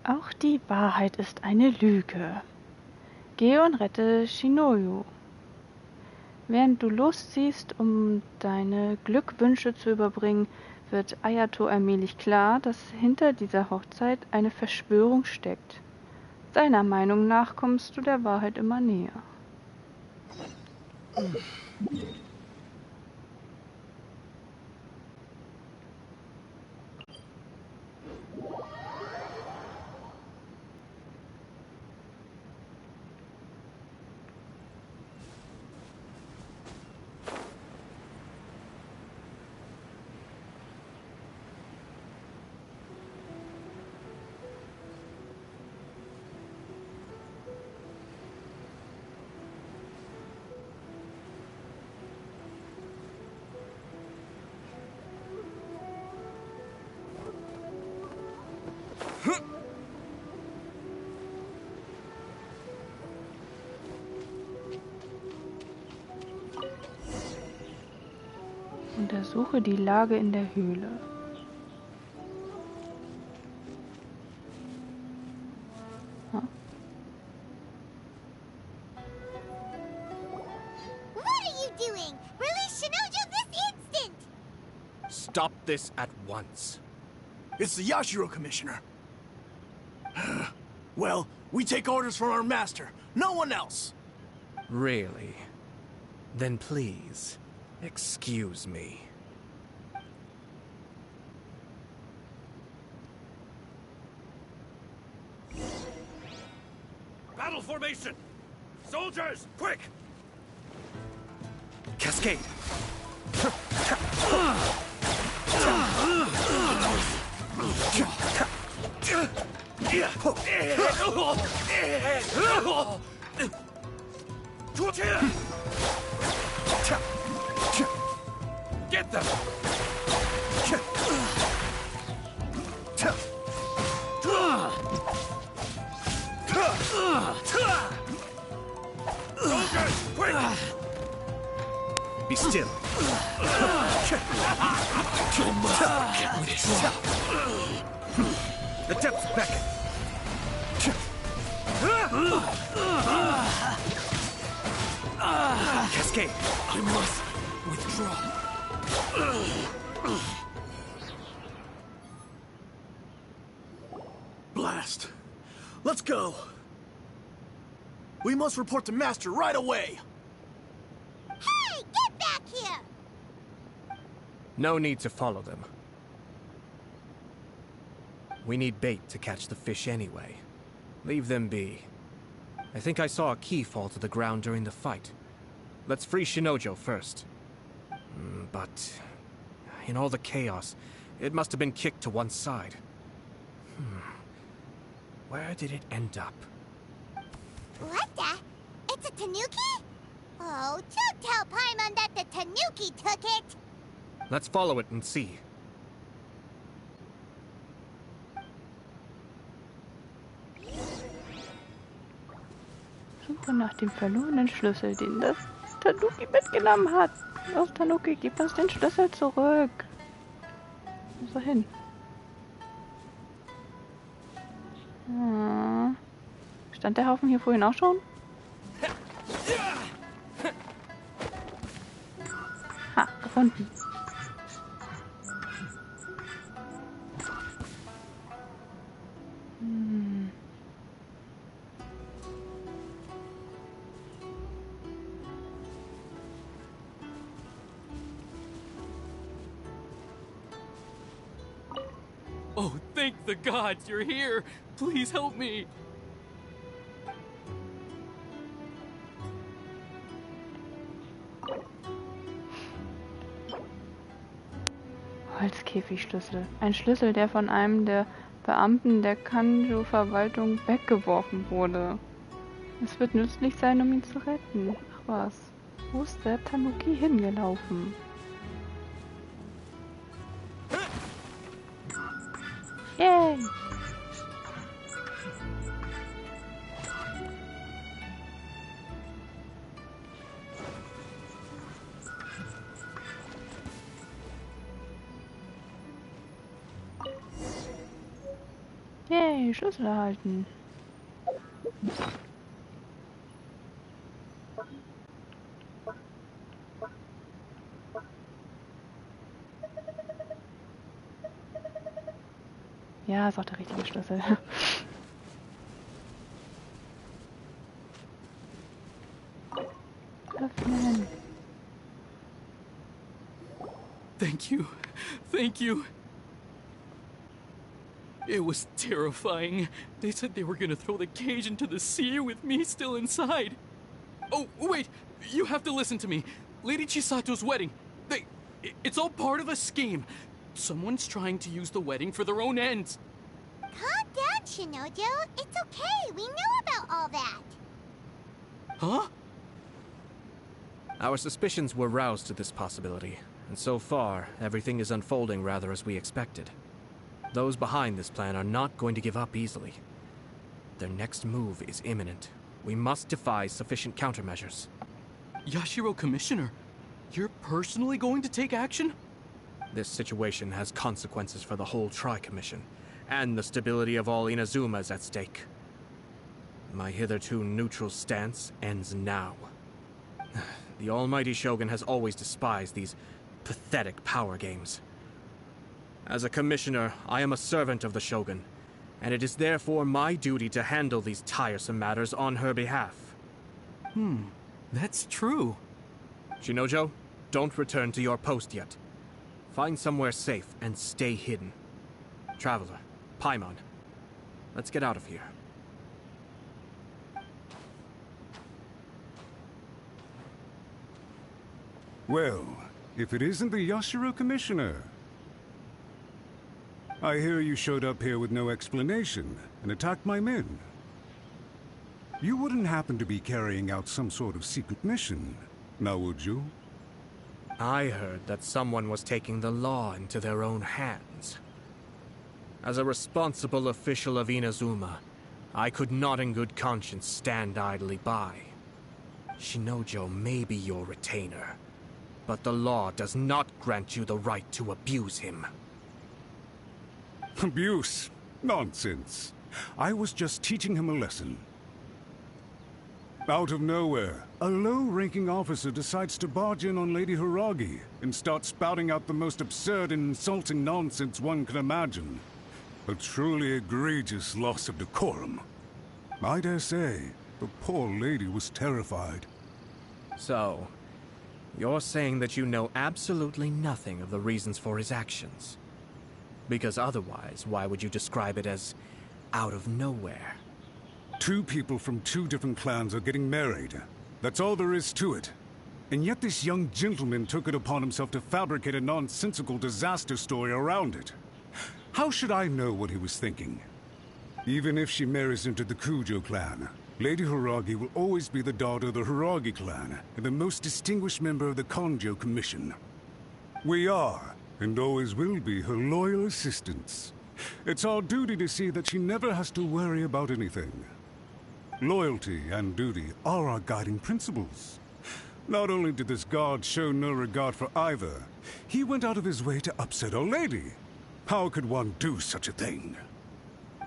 Auch die Wahrheit ist eine Lüge. Geh und rette Shinoyu. Während du losziehst, um deine Glückwünsche zu überbringen, wird Ayato allmählich klar, dass hinter dieser Hochzeit eine Verschwörung steckt. Seiner Meinung nach kommst du der Wahrheit immer näher. Untersuche die Lage in der Höhle. What are you doing? Release Shinojo this instant! Stop this at once. It's the Yashiro Commissioner. Well, we take orders from our master. No one else. Really? Then please, excuse me. Battle formation! Soldiers, quick! Cascade! Get them! Soldiers, quick! Be still. The depths beckon. Cascade. I must withdraw. Blast. Let's go. We must report to Master right away. Hey, get back here! No need to follow them. We need bait to catch the fish anyway. Leave them be. I think I saw a key fall to the ground during the fight. Let's free Shinojo first. But in all the chaos, it must have been kicked to one side. Where did it end up? What the? It's a tanuki? Oh, don't tell Paimon that the tanuki took it! Let's follow it and see. Suche nach dem verlorenen Schlüssel, den das Tanuki mitgenommen hat. Los, Tanuki, gib uns den Schlüssel zurück. Wo ist er hin? Stand der Haufen hier vorhin auch schon? Ha, gefunden. Oh, thank the gods you're here! Please help me! Holzkäfigschlüssel. Ein Schlüssel, der von einem der Beamten der Kanjo-Verwaltung weggeworfen wurde. Es wird nützlich sein, um ihn zu retten. Ach was. Wo ist der Tanuki hingelaufen? Yay! Hey, Schlüssel erhalten. Ja, ist auch der richtige Schlüssel. Öffnen. Thank you. Thank you. It was terrifying. They said they were gonna throw the cage into the sea with me still inside. Oh, wait! You have to listen to me. Lady Chisato's wedding. It's all part of a scheme. Someone's trying to use the wedding for their own ends. Calm down, Shinojo. It's okay. We knew about all that. Huh? Our suspicions were roused to this possibility, and so far, everything is unfolding rather as we expected. Those behind this plan are not going to give up easily. Their next move is imminent. We must devise sufficient countermeasures. Yashiro Commissioner, you're personally going to take action? This situation has consequences for the whole Tri-Commission, and the stability of all Inazuma is at stake. My hitherto neutral stance ends now. The almighty Shogun has always despised these pathetic power games. As a commissioner, I am a servant of the Shogun, and it is therefore my duty to handle these tiresome matters on her behalf. That's true. Shinojo, don't return to your post yet. Find somewhere safe and stay hidden. Traveler, Paimon, let's get out of here. Well, if it isn't the Yashiro Commissioner. I hear you showed up here with no explanation and attacked my men. You wouldn't happen to be carrying out some sort of secret mission, now would you? I heard that someone was taking the law into their own hands. As a responsible official of Inazuma, I could not in good conscience stand idly by. Shinojo may be your retainer, but the law does not grant you the right to abuse him. Abuse? Nonsense. I was just teaching him a lesson. Out of nowhere, a low-ranking officer decides to barge in on Lady Hiragi and start spouting out the most absurd and insulting nonsense one can imagine. A truly egregious loss of decorum. I dare say, the poor lady was terrified. So, you're saying that you know absolutely nothing of the reasons for his actions? Because otherwise, why would you describe it as out of nowhere? Two people from two different clans are getting married. That's all there is to it. And yet this young gentleman took it upon himself to fabricate a nonsensical disaster story around it. How should I know what he was thinking? Even if she marries into the Kujo clan, Lady Hiragi will always be the daughter of the Hiragi clan and the most distinguished member of the Konjo Commission. We are, and always will be, her loyal assistants. It's our duty to see that she never has to worry about anything. Loyalty and duty are our guiding principles. Not only did this guard show no regard for either, he went out of his way to upset our lady. How could one do such a thing?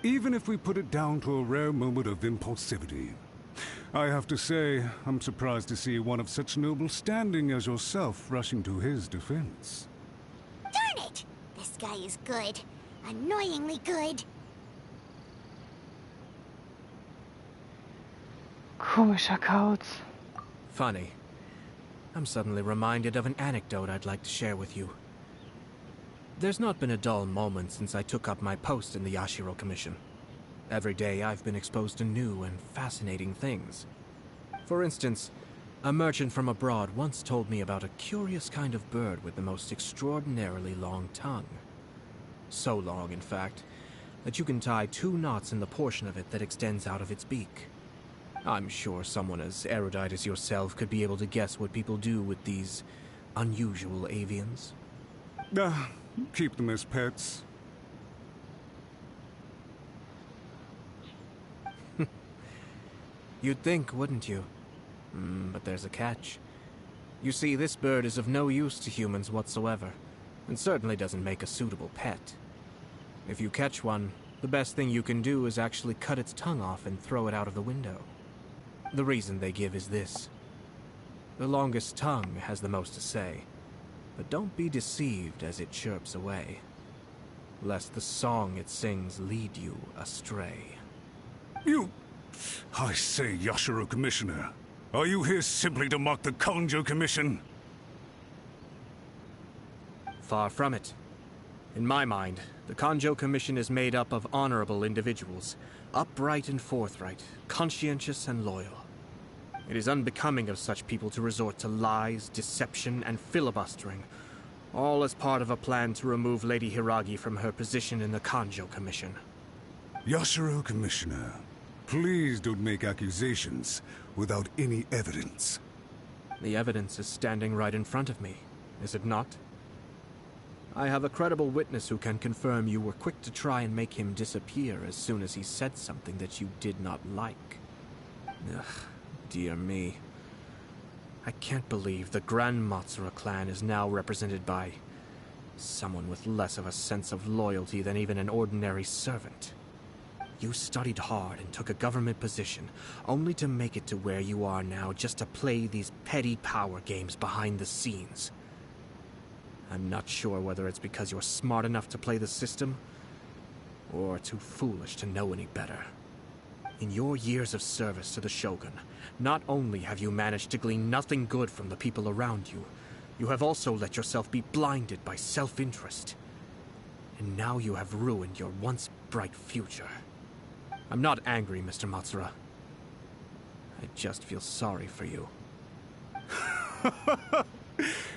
Even if we put it down to a rare moment of impulsivity. I have to say, I'm surprised to see one of such noble standing as yourself rushing to his defense. Darn it! This guy is good. Annoyingly good. Komischer Kauz. Funny. I'm suddenly reminded of an anecdote I'd like to share with you. There's not been a dull moment since I took up my post in the Yashiro Commission. Every day I've been exposed to new and fascinating things. For instance, a merchant from abroad once told me about a curious kind of bird with the most extraordinarily long tongue. So long, in fact, that you can tie 2 knots in the portion of it that extends out of its beak. I'm sure someone as erudite as yourself could be able to guess what people do with these unusual avians. Keep them as pets. You'd think, wouldn't you? But there's a catch. You see, this bird is of no use to humans whatsoever, and certainly doesn't make a suitable pet. If you catch one, The best thing you can do is actually cut its tongue off and throw it out of the window. The reason they give is this. The longest tongue has the most to say, but don't be deceived as it chirps away, lest the song it sings lead you astray. I say, Yashiro Commissioner, are you here simply to mock the Kanjo Commission? Far from it. In my mind, the Kanjo Commission is made up of honorable individuals, upright and forthright, conscientious and loyal. It is unbecoming of such people to resort to lies, deception, and filibustering, all as part of a plan to remove Lady Hiragi from her position in the Kanjo Commission. Yashiro Commissioner, please don't make accusations without any evidence. The evidence is standing right in front of me, is it not? I have a credible witness who can confirm you were quick to try and make him disappear as soon as he said something that you did not like. Ugh, dear me. I can't believe the Grand Matsura clan is now represented by someone with less of a sense of loyalty than even an ordinary servant. You studied hard and took a government position, only to make it to where you are now just to play these petty power games behind the scenes. I'm not sure whether it's because you're smart enough to play the system, or too foolish to know any better. In your years of service to the Shogun, not only have you managed to glean nothing good from the people around you, you have also let yourself be blinded by self-interest. And now you have ruined your once bright future. I'm not angry, Mr. Matsura. I just feel sorry for you.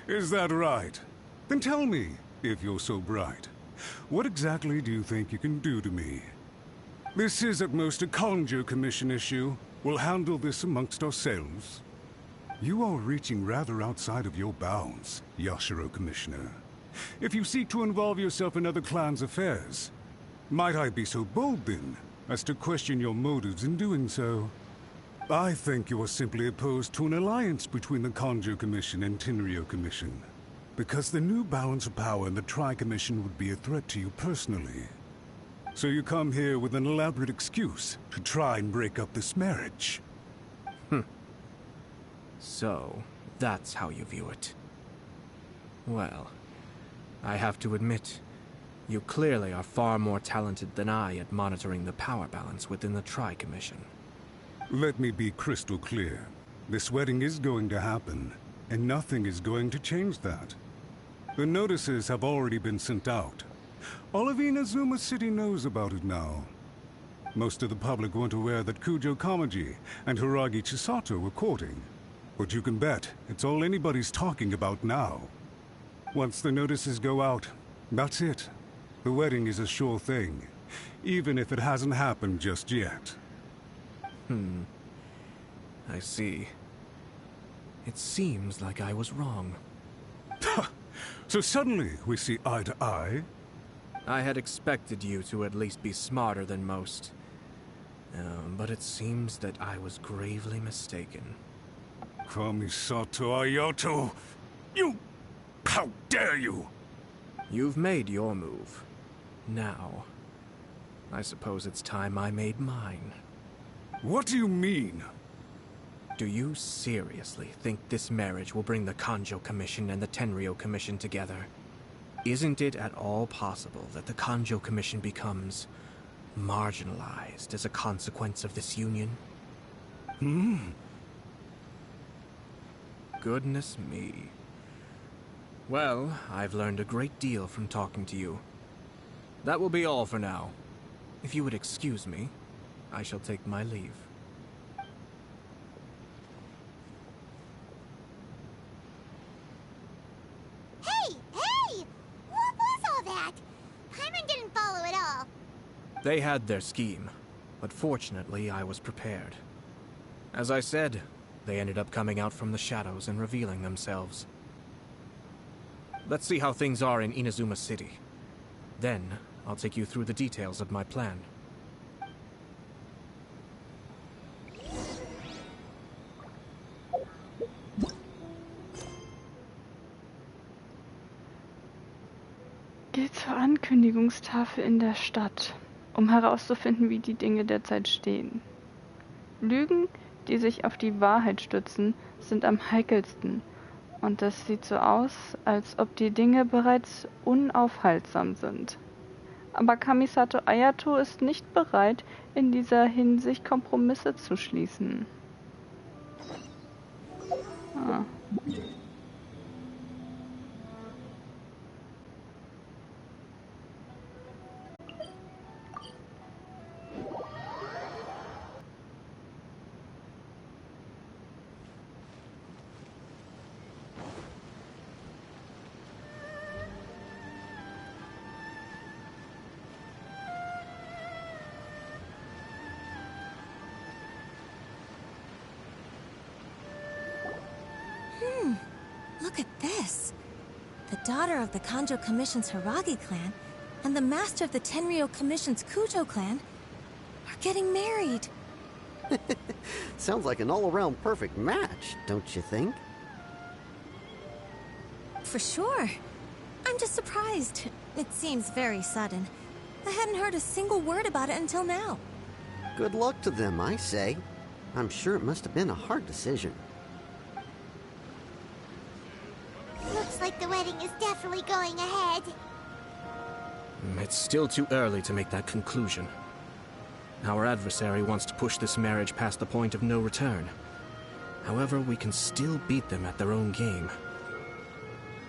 Is that right? Then tell me, if you're so bright, what exactly do you think you can do to me? This is at most a Kanjo Commission issue. We'll handle this amongst ourselves. You are reaching rather outside of your bounds, Yashiro Commissioner. If you seek to involve yourself in other clans' affairs, might I be so bold then, as to question your motives in doing so? I think you are simply opposed to an alliance between the Kanjo Commission and Tenryo Commission, because the new balance of power in the Tri-Commission would be a threat to you personally. So you come here with an elaborate excuse to try and break up this marriage. So, that's how you view it. Well, I have to admit, you clearly are far more talented than I at monitoring the power balance within the Tri-Commission. Let me be crystal clear. This wedding is going to happen, and nothing is going to change that. The notices have already been sent out. All of Inazuma City knows about it now. Most of the public weren't aware that Kujo Kamaji and Hiragi Chisato were courting. But you can bet it's all anybody's talking about now. Once the notices go out, that's it. The wedding is a sure thing, even if it hasn't happened just yet. I see. It seems like I was wrong. So suddenly we see eye to eye? I had expected you to at least be smarter than most. But it seems that I was gravely mistaken. Kamisato Ayato! You... How dare you! You've made your move. Now, I suppose it's time I made mine. What do you mean? Do you seriously think this marriage will bring the Kanjo Commission and the Tenryo Commission together? Isn't it at all possible that the Kanjo Commission becomes marginalized as a consequence of this union? Goodness me. Well, I've learned a great deal from talking to you. That will be all for now. If you would excuse me, I shall take my leave. Hey! What was all that? Paimon didn't follow at all. They had their scheme, but fortunately I was prepared. As I said, they ended up coming out from the shadows and revealing themselves. Let's see how things are in Inazuma City. Then, I'll take you through the details of my plan. Geh zur Ankündigungstafel in der Stadt um herauszufinden, wie die Dinge derzeit stehen. Lügen, die sich auf die Wahrheit stützen, sind am heikelsten, und es sieht so aus, als ob die Dinge bereits unaufhaltsam sind. Aber Kamisato Ayato ist nicht bereit, in dieser Hinsicht Kompromisse zu schließen. Ah. Look at this. The daughter of the Kanjo Commission's Hiragi clan and the master of the Tenryou Commission's Kujo clan are getting married. Sounds like an all-around perfect match, don't you think? For sure. I'm just surprised. It seems very sudden. I hadn't heard a single word about it until now. Good luck to them, I say. I'm sure it must have been a hard decision. Looks like the wedding is definitely going ahead. It's still too early to make that conclusion. Our adversary wants to push this marriage past the point of no return. However, we can still beat them at their own game.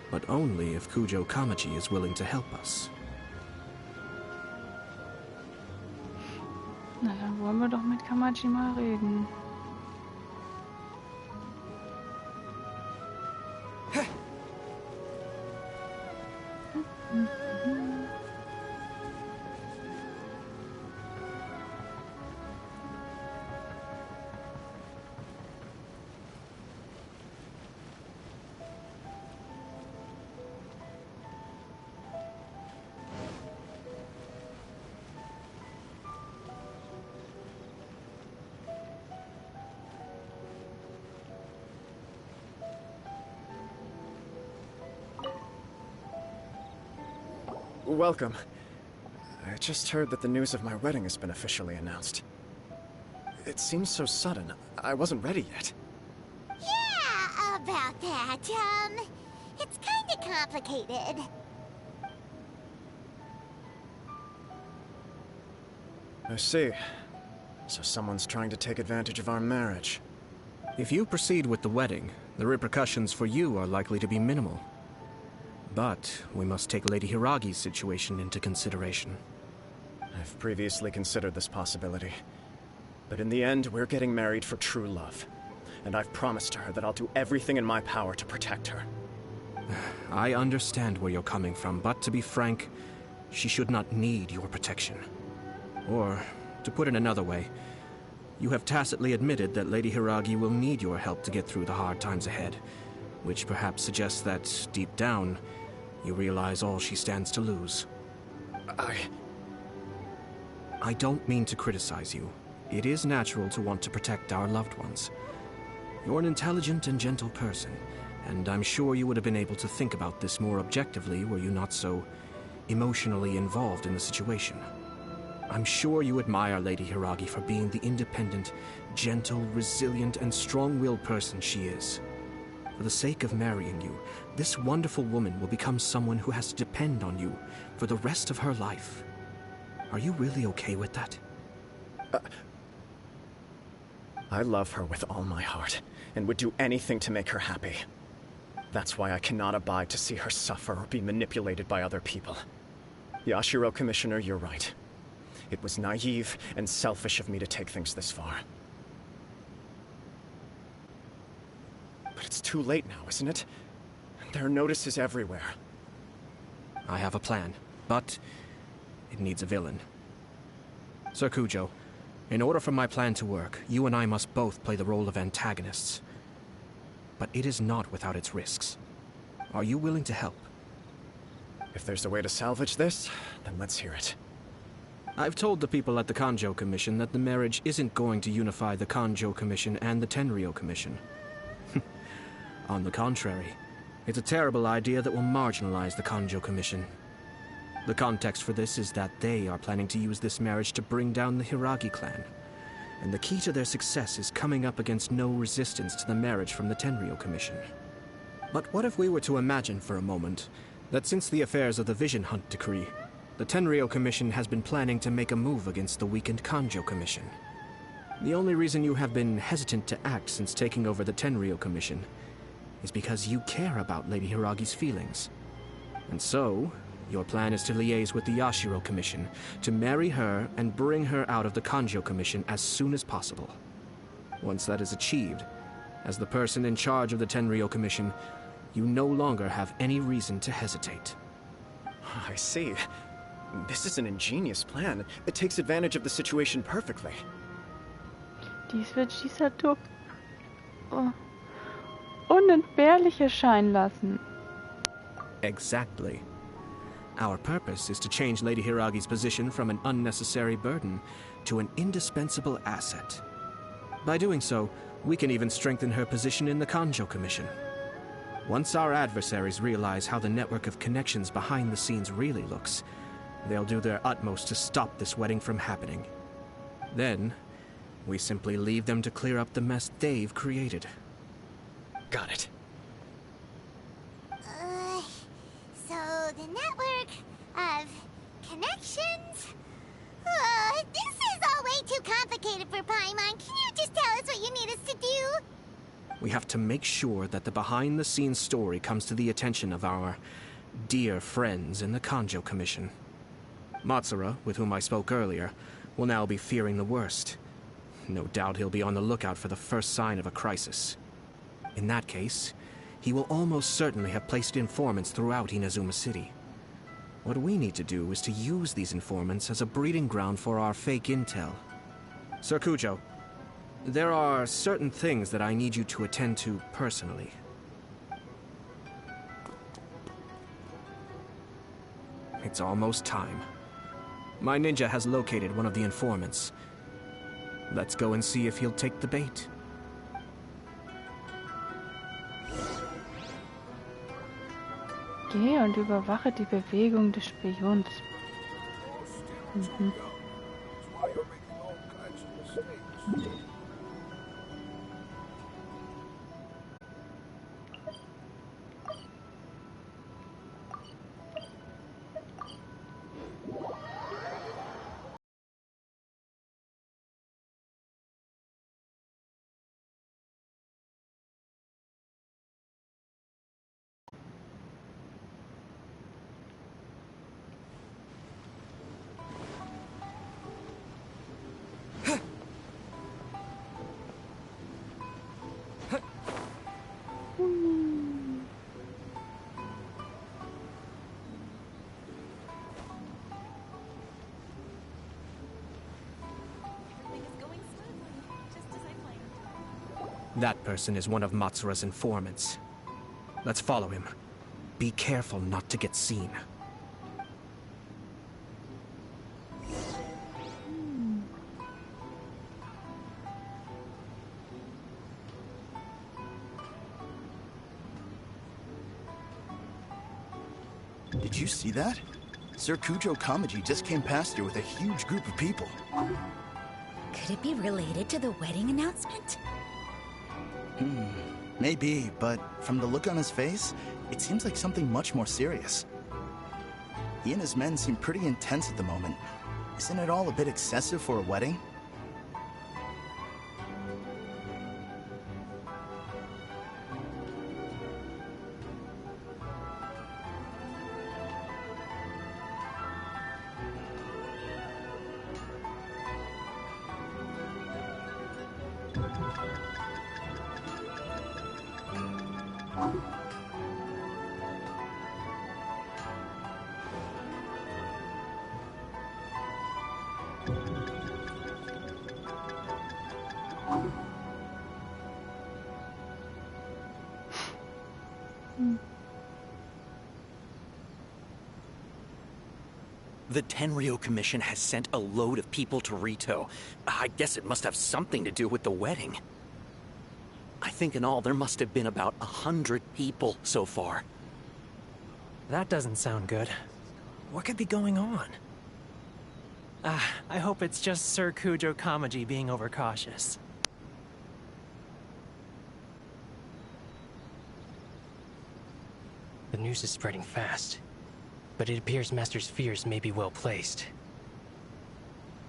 But only if Kujo Kamaji is willing to help us. Na, dann wollen wir doch mit Kamaji mal reden. Welcome. I just heard that the news of my wedding has been officially announced. It seems so sudden. I wasn't ready yet. Yeah, about that. It's kinda complicated. I see. So someone's trying to take advantage of our marriage. If you proceed with the wedding, the repercussions for you are likely to be minimal. But we must take Lady Hiragi's situation into consideration. I've previously considered this possibility. But in the end, we're getting married for true love. And I've promised her that I'll do everything in my power to protect her. I understand where you're coming from, but to be frank, she should not need your protection. Or, to put it another way, you have tacitly admitted that Lady Hiragi will need your help to get through the hard times ahead, which perhaps suggests that, deep down, you realize all she stands to lose. I don't mean to criticize you. It is natural to want to protect our loved ones. You're an intelligent and gentle person, and I'm sure you would have been able to think about this more objectively were you not so emotionally involved in the situation. I'm sure you admire Lady Hiragi for being the independent, gentle, resilient, and strong-willed person she is. For the sake of marrying you, this wonderful woman will become someone who has to depend on you for the rest of her life. Are you really okay with that? I love her with all my heart, and would do anything to make her happy. That's why I cannot abide to see her suffer or be manipulated by other people. Yashiro, Commissioner, you're right. It was naive and selfish of me to take things this far. But it's too late now, isn't it? There are notices everywhere. I have a plan, but it needs a villain. Sir Kujo, in order for my plan to work, you and I must both play the role of antagonists. But it is not without its risks. Are you willing to help? If there's a way to salvage this, then let's hear it. I've told the people at the Kanjo Commission that the marriage isn't going to unify the Kanjo Commission and the Tenryou Commission. On the contrary, it's a terrible idea that will marginalize the Kanjo Commission. The context for this is that they are planning to use this marriage to bring down the Hiragi clan. And the key to their success is coming up against no resistance to the marriage from the Tenryou Commission. But what if we were to imagine for a moment that since the affairs of the Vision Hunt decree, the Tenryou Commission has been planning to make a move against the weakened Kanjo Commission? The only reason you have been hesitant to act since taking over the Tenryou Commission is because you care about Lady Hiragi's feelings. And so, your plan is to liaise with the Yashiro Commission to marry her and bring her out of the Kanjo Commission as soon as possible. Once that is achieved, as the person in charge of the Tenryou Commission, you no longer have any reason to hesitate. I see. This is an ingenious plan. It takes advantage of the situation perfectly. Dies wird Chisato unentbehrlich erscheinen lassen. Exactly. Our purpose is to change Lady Hiragi's position from an unnecessary burden to an indispensable asset. By doing so, we can even strengthen her position in the Kanjo Commission. Once our adversaries realize how the network of connections behind the scenes really looks, they'll do their utmost to stop this wedding from happening. Then, we simply leave them to clear up the mess they've created. Got it. So the network of connections? This is all way too complicated for Paimon. Can you just tell us what you need us to do? We have to make sure that the behind-the-scenes story comes to the attention of our dear friends in the Kanjo Commission. Matsura, with whom I spoke earlier, will now be fearing the worst. No doubt he'll be on the lookout for the first sign of a crisis. In that case, he will almost certainly have placed informants throughout Inazuma City. What we need to do is to use these informants as a breeding ground for our fake intel. Sir Kujo, there are certain things that I need you to attend to personally. It's almost time. My ninja has located one of the informants. Let's go and see if he'll take the bait. Geh und überwache die Bewegung des Spions. Mhm. That person is one of Matsura's informants. Let's follow him. Be careful not to get seen. Did you see that? Sir Kujo Kamaji just came past here with a huge group of people. Could it be related to the wedding announcement? Maybe, but from the look on his face, it seems like something much more serious. He and his men seem pretty intense at the moment. Isn't it all a bit excessive for a wedding? The Tenryou Commission has sent a load of people to Rito. I guess it must have something to do with the wedding. I think in all there must have been about 100 people so far. That doesn't sound good. What could be going on? I hope it's just Sir Kujo Kamaji being overcautious. The news is spreading fast, but it appears Master's fears may be well placed.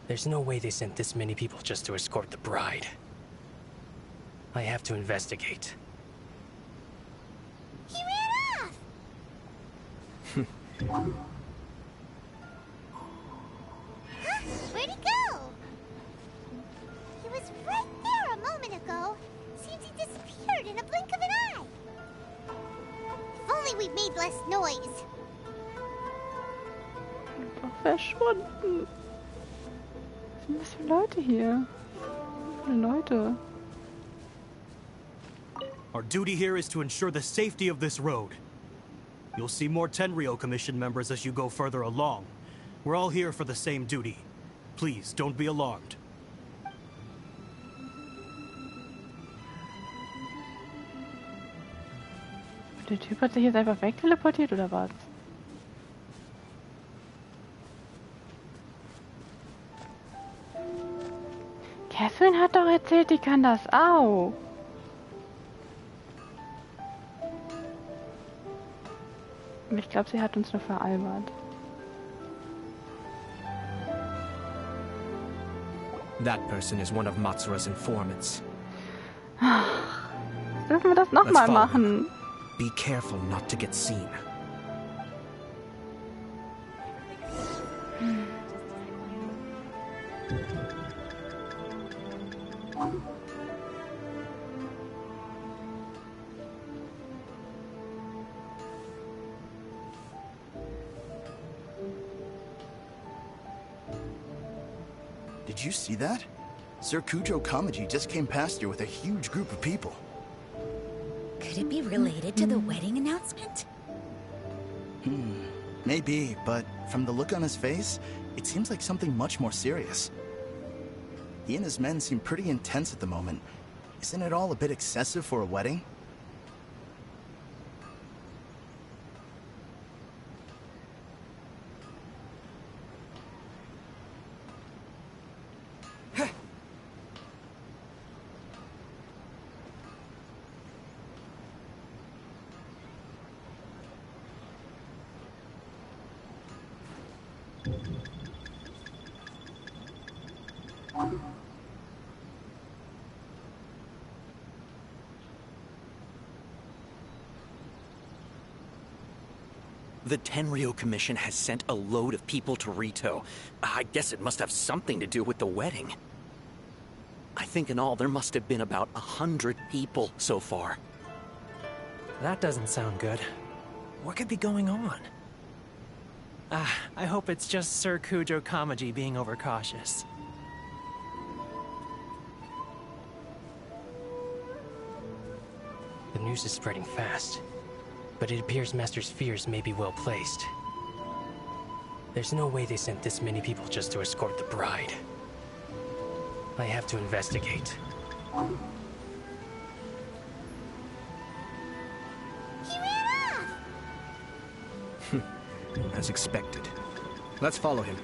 There's no way they sent this many people just to escort the bride. I have to investigate. He ran off! Huh? Where'd he go? He was right there a moment ago. Seems he disappeared in a blink of an eye. If only we'd made less noise. Verschwunden. Was sind das für Leute hier? Viele Leute. Our duty here is to ensure the safety of this road. You'll see more Tenryou Commission members as you go further along. We're all here for the same duty. Please, don't be alarmed. Der Typ hat sich jetzt einfach wegteleportiert, oder was? Catherine hat doch erzählt, die kann das auch. Ich glaube, sie hat uns nur veralbert. That person is one of Matsura's informants. Dürfen wir das nochmal machen? Be careful not to get seen. Did you see that? Sir Kujo Kamaji just came past here with a huge group of people. Could it be related to the wedding announcement? Maybe, but from the look on his face, it seems like something much more serious. He and his men seem pretty intense at the moment. Isn't it all a bit excessive for a wedding? The Tenryou Commission has sent a load of people to Rito. I guess it must have something to do with the wedding. I think in all there must have been about 100 people so far. That doesn't sound good. What could be going on? I hope it's just Sir Kujo Kamaji being overcautious. The news is spreading fast, but it appears Master's fears may be well placed. There's no way they sent this many people just to escort the bride. I have to investigate. He ran off! As expected. Let's follow him.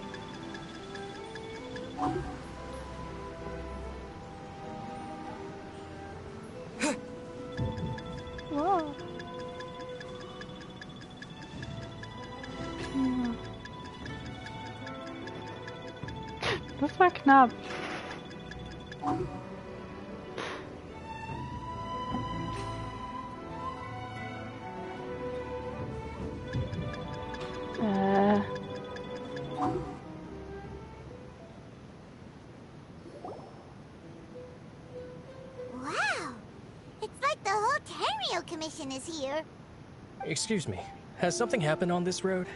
Wow. Das war knapp. Wow! It's like the whole Tenryou Commission is here. Excuse me, has something happened on this road?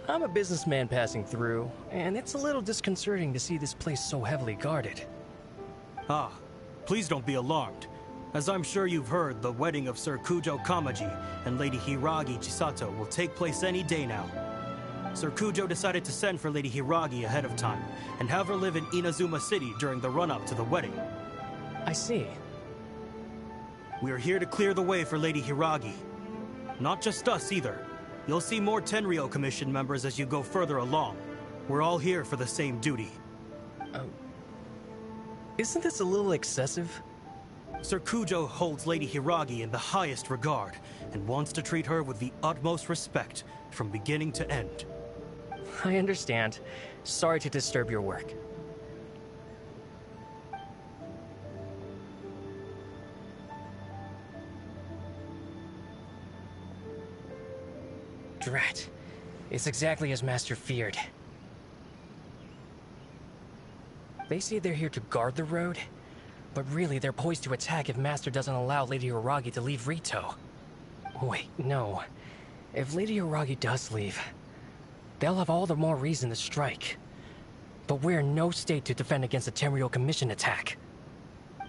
I'm a businessman passing through, and it's a little disconcerting to see this place so heavily guarded. Ah, please don't be alarmed. As I'm sure you've heard, the wedding of Sir Kujo Kamaji and Lady Hiragi Chisato will take place any day now. Sir Kujo decided to send for Lady Hiragi ahead of time, and have her live in Inazuma City during the run-up to the wedding. I see. We are here to clear the way for Lady Hiragi. Not just us, either. You'll see more Tenryou Commission members as you go further along. We're all here for the same duty. Isn't this a little excessive? Sir Kujo holds Lady Hiragi in the highest regard and wants to treat her with the utmost respect from beginning to end. I understand. Sorry to disturb your work. Drat. It's exactly as Master feared. They say they're here to guard the road, but really they're poised to attack if Master doesn't allow Lady Hiragi to leave Rito. Wait, no. If Lady Hiragi does leave, they'll have all the more reason to strike. But we're in no state to defend against a Tenryou Commission attack.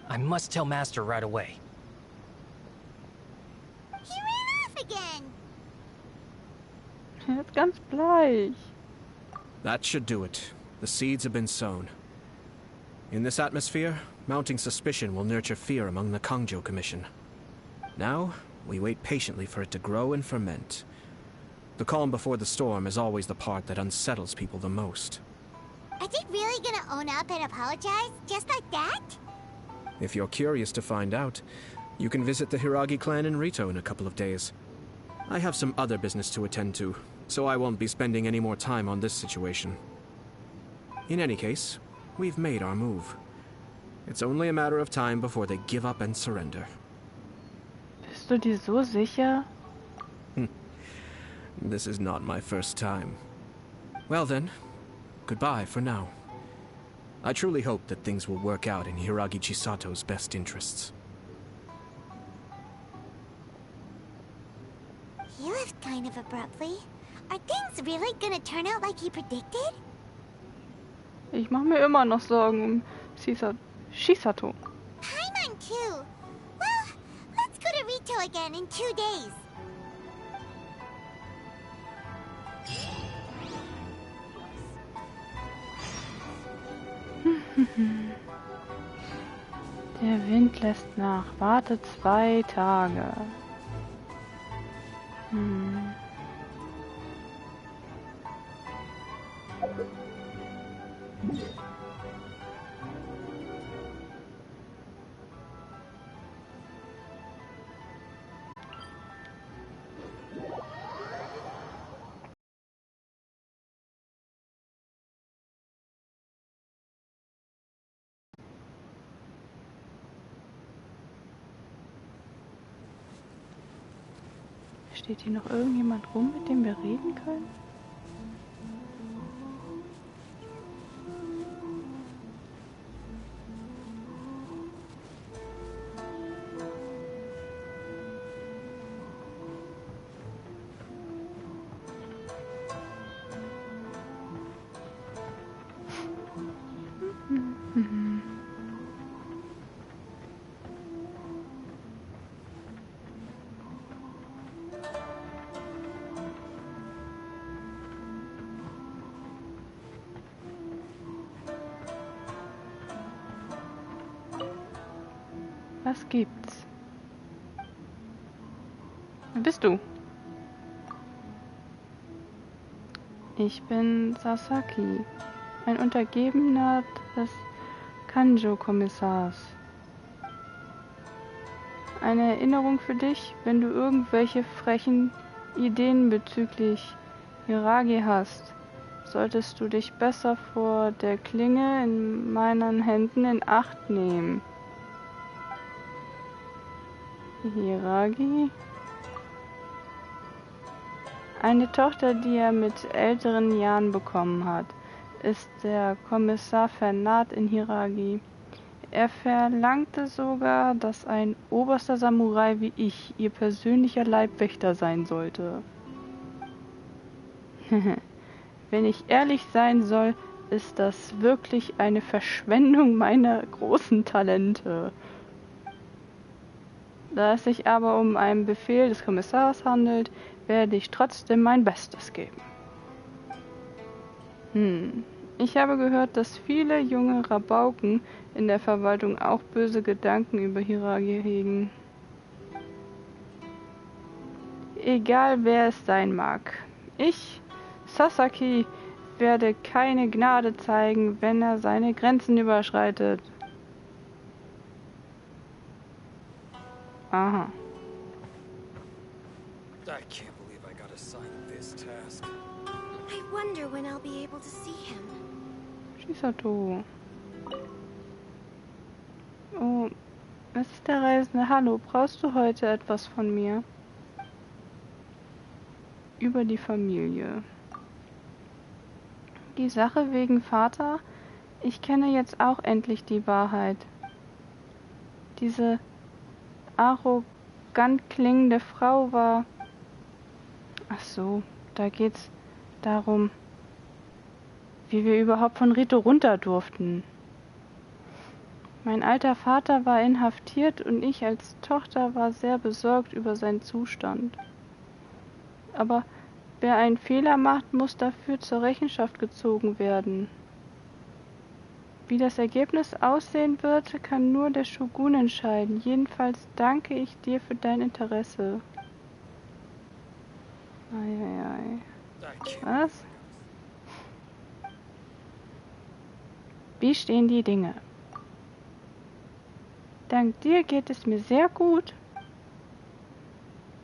I must tell Master right away. He ran off again! Er ist ganz bleich. That should do it. The seeds have been sown. In this atmosphere, mounting suspicion will nurture fear among the Kangjo Commission. Now, we wait patiently for it to grow and ferment. The calm before the storm is always the part that unsettles people the most. Are they really gonna own up and apologize? Just like that? If you're curious to find out, you can visit the Hiragi clan in Rito in a couple of days. I have some other business to attend to, so I won't be spending any more time on this situation. In any case, we've made our move. It's only a matter of time before they give up and surrender. Bist du dir so sicher? This is not my first time. Well then, goodbye for now. I truly hope that things will work out in Hiragi Chisato's best interests. He left kind of abruptly. Are things really gonna turn out like he predicted? Ich mache mir immer noch Sorgen um Chisato. Paimon too. Well, let's go to Rito again in 2 days. Der Wind lässt nach. Warte 2 Tage. Steht hier noch irgendjemand rum, mit dem wir reden können? Was gibt's? Wer bist du? Ich bin Sasaki, ein Untergebener des Kanjo-Kommissars. Eine Erinnerung für dich, wenn du irgendwelche frechen Ideen bezüglich Hiragi hast, solltest du dich besser vor der Klinge in meinen Händen in Acht nehmen. Hiragi? Eine Tochter, die er mit älteren Jahren bekommen hat, ist der Kommissar vernarrt in Hiragi. Er verlangte sogar, dass ein oberster Samurai wie ich ihr persönlicher Leibwächter sein sollte. Wenn ich ehrlich sein soll, ist das wirklich eine Verschwendung meiner großen Talente. Da es sich aber um einen Befehl des Kommissars handelt, werde ich trotzdem mein Bestes geben. Ich habe gehört, dass viele junge Rabauken in der Verwaltung auch böse Gedanken über Hiragi hegen. egal wer es sein mag. Ich, Sasaki, werde keine Gnade zeigen, wenn er seine Grenzen überschreitet. Aha. I can't believe I got assigned this task. I wonder when I'll be able to see him. Shisato. Oh, es ist der Reisende. Hallo, brauchst du heute etwas von mir? Über die Familie. Die Sache wegen Vater? Ich kenne jetzt auch endlich die Wahrheit. Diese arrogant klingende Frau war... Ach so, da geht's darum, wie wir überhaupt von Rito runter durften. Mein alter Vater war inhaftiert und ich als Tochter war sehr besorgt über seinen Zustand. Aber wer einen Fehler macht, muss dafür zur Rechenschaft gezogen werden. Wie das Ergebnis aussehen wird, kann nur der Shogun entscheiden. Jedenfalls danke ich dir für dein Interesse. Eieiei. Was? Wie stehen die Dinge? Dank dir geht es mir sehr gut.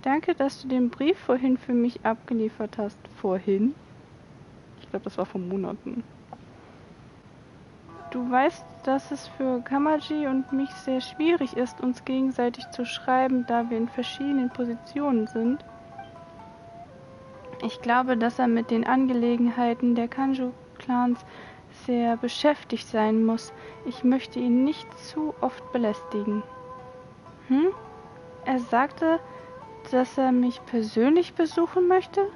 Danke, dass du den Brief vorhin für mich abgeliefert hast. Vorhin? Ich glaube, das war vor Monaten. Du weißt, dass es für Kamaji und mich sehr schwierig ist, uns gegenseitig zu schreiben, da wir in verschiedenen Positionen sind. Ich glaube, dass er mit den Angelegenheiten der Kanjo-Clans sehr beschäftigt sein muss. Ich möchte ihn nicht zu oft belästigen. Er sagte, dass er mich persönlich besuchen möchte?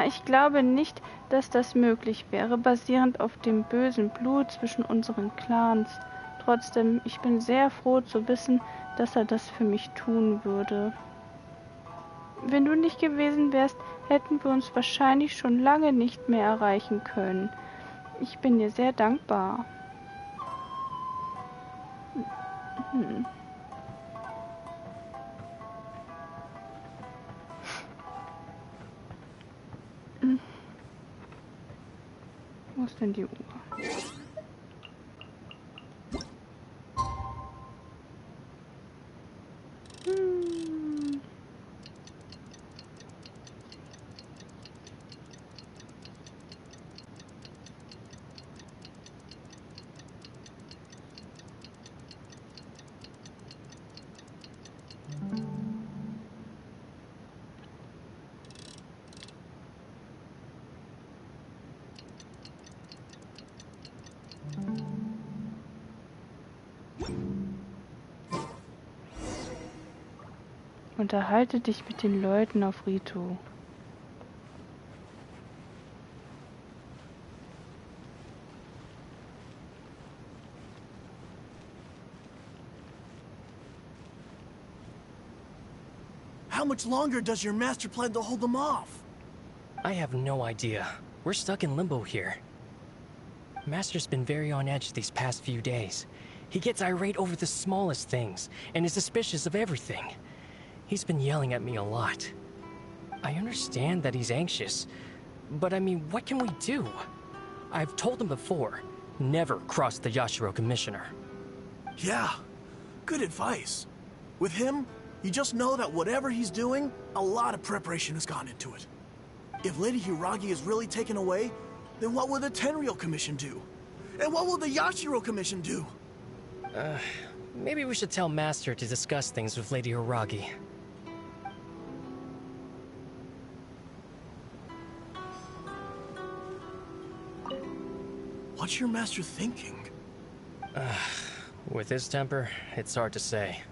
Ich glaube nicht, dass das möglich wäre, basierend auf dem bösen Blut zwischen unseren Clans. Trotzdem, ich bin sehr froh zu wissen, dass er das für mich tun würde. Wenn du nicht gewesen wärst, hätten wir uns wahrscheinlich schon lange nicht mehr erreichen können. Ich bin dir sehr dankbar. Wo ist denn die Uhr? Unterhalte dich mit den Leuten auf Rito. How much longer does your master plan to hold them off? I have no idea. We're stuck in limbo here. Master's been very on edge these past few days. He gets irate over the smallest things, and is suspicious of everything. He's been yelling at me a lot. I understand that he's anxious, but I mean, what can we do? I've told him before, never cross the Yashiro Commissioner. Yeah, good advice. With him, you just know that whatever he's doing, a lot of preparation has gone into it. If Lady Hiragi is really taken away, then what will the Tenryou Commission do? And what will the Yashiro Commission do? Maybe we should tell Master to discuss things with Lady Hiragi. What's your master thinking? With his temper, it's hard to say.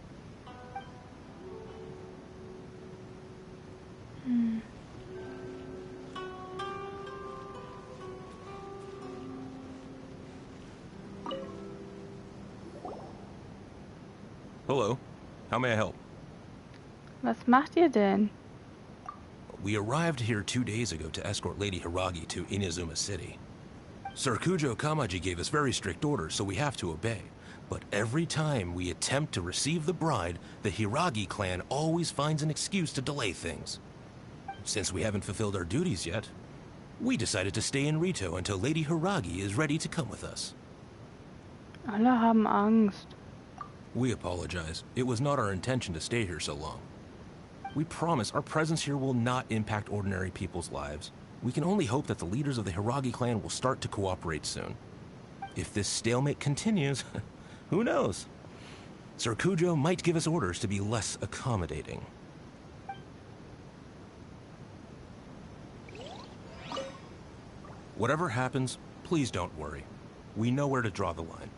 Hello. How may I help? Was macht ihr denn? We arrived here 2 days ago to escort Lady Hiragi to Inazuma City. Sir Kujo Kamaji gave us very strict orders, so we have to obey. But every time we attempt to receive the bride, the Hiragi clan always finds an excuse to delay things. Since we haven't fulfilled our duties yet, we decided to stay in Rito until Lady Hiragi is ready to come with us. Alle haben Angst. We apologize. It was not our intention to stay here so long. We promise our presence here will not impact ordinary people's lives. We can only hope that the leaders of the Hiragi clan will start to cooperate soon. If this stalemate continues, who knows? Sir Kujo might give us orders to be less accommodating. Whatever happens, please don't worry. We know where to draw the line.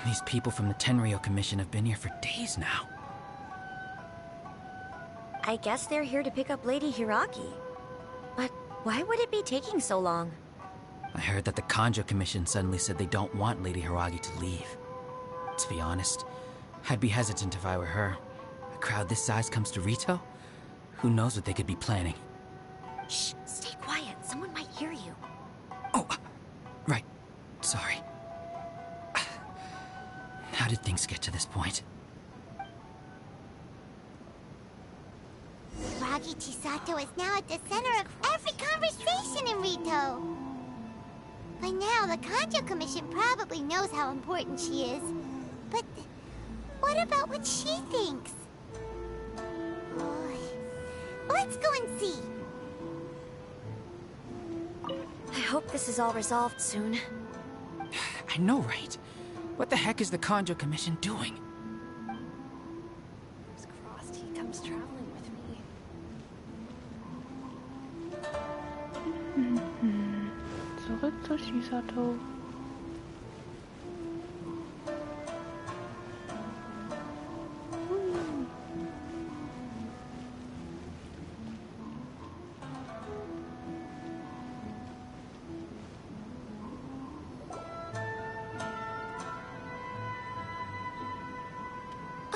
These people from the Tenryou Commission have been here for days now. I guess they're here to pick up Lady Hiragi. But why would it be taking so long? I heard that the Kanjo Commission suddenly said they don't want Lady Hiragi to leave. To be honest, I'd be hesitant if I were her. A crowd this size comes to Rito? Who knows what they could be planning? Shh, stay quiet. Someone might hear you. Oh, right. Sorry. How did things get to this point? Hiragi Chisato is now at the center of every conversation in Rito. By now, the Kanjo Commission probably knows how important she is. But what about what she thinks? Let's go and see. I hope this is all resolved soon. I know, right? What the heck is the Kanjo Commission doing? Fingers crossed he comes traveling with me. Zurück zu Shisato.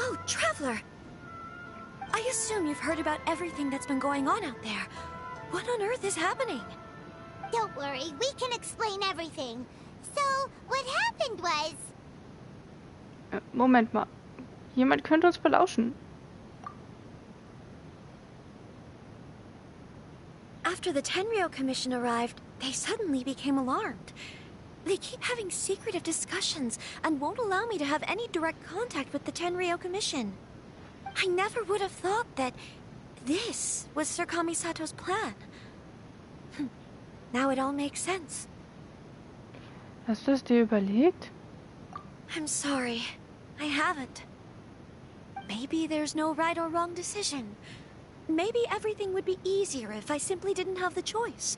Oh, Traveler! I assume you've heard about everything that's been going on out there. What on earth is happening? Don't worry, we can explain everything. So, what happened was... Moment mal. Jemand könnte uns belauschen. After the Tenryou Commission arrived, they suddenly became alarmed. They keep having secretive discussions and won't allow me to have any direct contact with the Tenryou Commission. I never would have thought that this was Sir Kamisato's plan. Now it all makes sense. Hast du es dir überlegt? I'm sorry. I haven't. Maybe there's no right or wrong decision. Maybe everything would be easier if I simply didn't have the choice.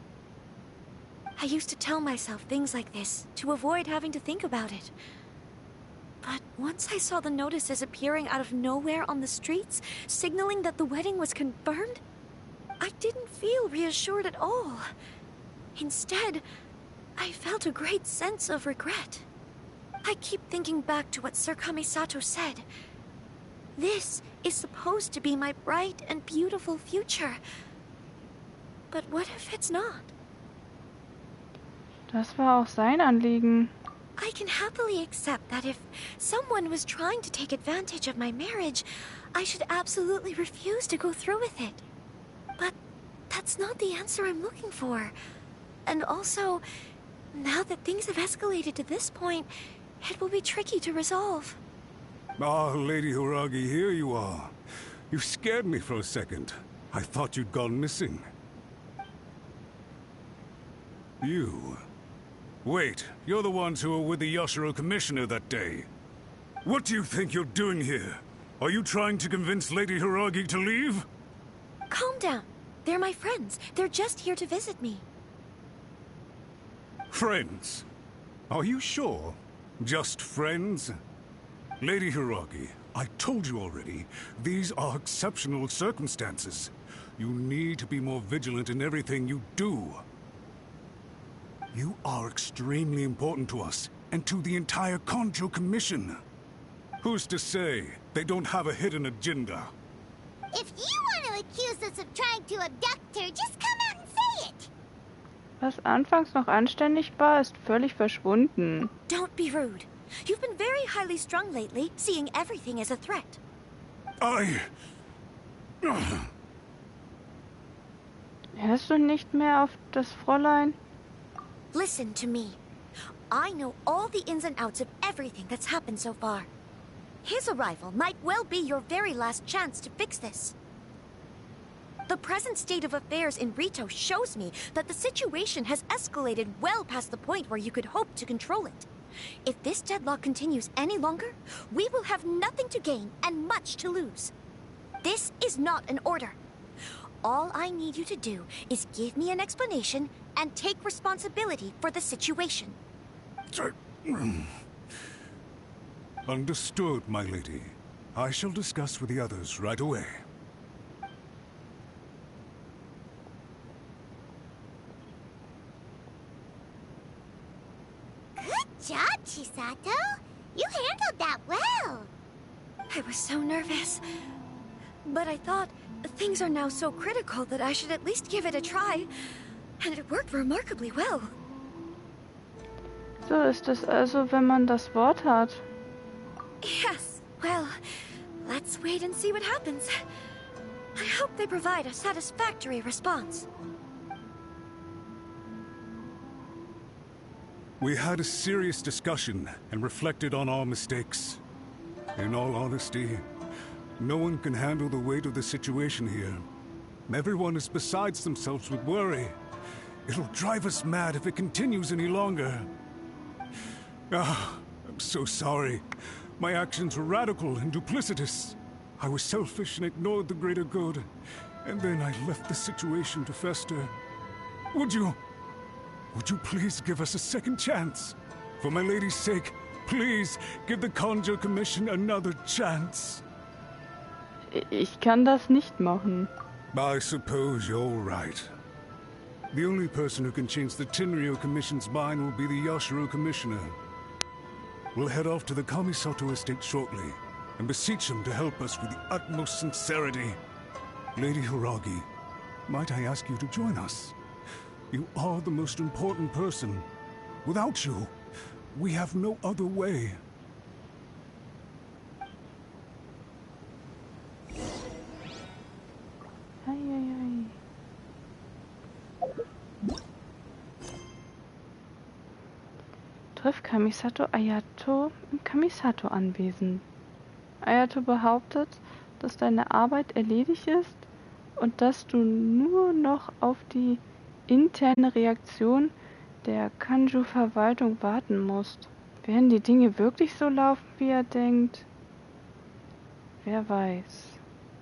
I used to tell myself things like this to avoid having to think about it. But once I saw the notices appearing out of nowhere on the streets, signaling that the wedding was confirmed, I didn't feel reassured at all. Instead, I felt a great sense of regret. I keep thinking back to what Sir Kamisato said. This is supposed to be my bright and beautiful future. But what if it's not? Das war auch sein Anliegen. I can happily accept that if someone was trying to take advantage of my marriage, I should absolutely refuse to go through with it. But that's not the answer I'm looking for. And also, now that things have escalated to this point, it will be tricky to resolve. Ah, Lady Hiragi, here you are. You scared me for a second. I thought you'd gone missing. You... Wait, you're the ones who were with the Yashiro Commissioner that day. What do you think you're doing here? Are you trying to convince Lady Hiragi to leave? Calm down. They're my friends. They're just here to visit me. Friends? Are you sure? Just friends? Lady Hiragi, I told you already, these are exceptional circumstances. You need to be more vigilant in everything you do. You are extremely important to us, and to the entire Kanjo Commission. Who's to say they don't have a hidden agenda? If you want to accuse us of trying to abduct her, just come out and say it. Was anfangs noch anständig war, ist völlig verschwunden. Don't be rude. You've been very highly strung lately, seeing everything as a threat. Hörst du nicht mehr auf das Fräulein? Listen to me. I know all the ins and outs of everything that's happened so far. His arrival might well be your very last chance to fix this. The present state of affairs in Rito shows me that the situation has escalated well past the point where you could hope to control it. If this deadlock continues any longer, we will have nothing to gain and much to lose. This is not an order. All I need you to do is give me an explanation and take responsibility for the situation. Understood, my lady. I shall discuss with the others right away. Good job, Chisato. You handled that well. I was so nervous. But I thought things are now so critical that I should at least give it a try. And it worked remarkably well. So ist es also, wenn man das Wort hat. Yes, well, let's wait and see what happens. I hope they provide a satisfactory response. We had a serious discussion and reflected on our mistakes. In all honesty, no one can handle the weight of the situation here. Everyone is besides themselves with worry. It'll drive us mad if it continues any longer. I'm so sorry. My actions were radical and duplicitous. I was selfish and ignored the greater good. And then I left the situation to fester. Would you please give us a second chance? For my lady's sake, please give the Kanjo Commission another chance. Ich kann das nicht machen. I suppose you're right. The only person who can change the Tenryou Commission's mind will be the Yashiro Commissioner. We'll head off to the Kamisato estate shortly and beseech him to help us with the utmost sincerity. Lady Hiragi, might I ask you to join us? You are the most important person. Without you, we have no other way. Trifft Kamisato Ayato im Kamisato-Anwesen. Ayato behauptet, dass deine Arbeit erledigt ist und dass du nur noch auf die interne Reaktion der Kanju-Verwaltung warten musst. Werden die Dinge wirklich so laufen, wie er denkt? Wer weiß.